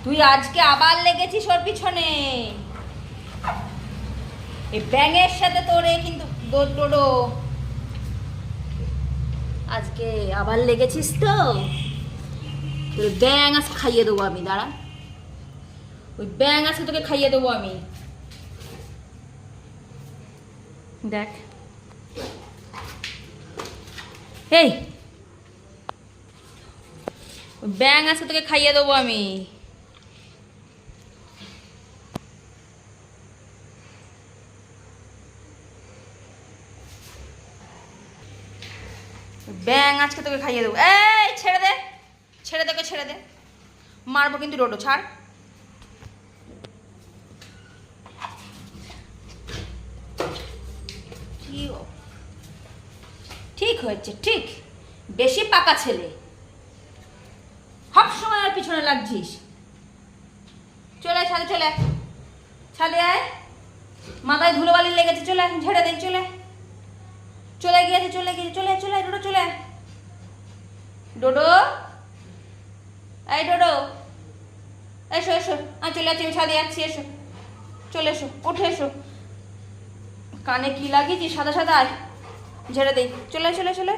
তুই আজকে আবার লেগেছিস ওর পিছনে। এই ব্যাঙের সাথে তোরে কিন্তু ডোডো আজকে আবার লেগেছিস তো। তোর ব্যাঙ আজ খাইয়ে দেবো আমি, দাঁড়া। ওই ব্যাঙ আজকে তোকে খাইয়ে দেবো আমি, দেখ। এই ব্যাঙ আজকে তোকে খাইয়ে দেবো আমি। ব্যাঙ আজকে তোকে খাইয়ে দেবো। এই ছেড়ে দে, ছেড়ে দে, ছেড়ে দে, মারবো কিন্তু ডোডো, ছাড়। ঠিক হয়েছে, ঠিক। বেশি পাকা ছেলে, সব সময় আর পিছনে লাগছিস। চলে ছাদে, চলে ছাদে আয়। মাথায় ধুলোবালি লেগেছে, চলে ঝেড়ে দে, চলে চলে গিয়েছে, চলে গিয়েছে, চলে চলে ডোডো, চলে ডোডো। এই ডোডো, এসো এসো, চলে যাচ্ছি, আমি ছাদে যাচ্ছি, এসো, চলে এসো, উঠে এসো। কানে কি লাগিয়েছি সাদা সাদা, ঝেড়ে দেই, চলে চলে চলে।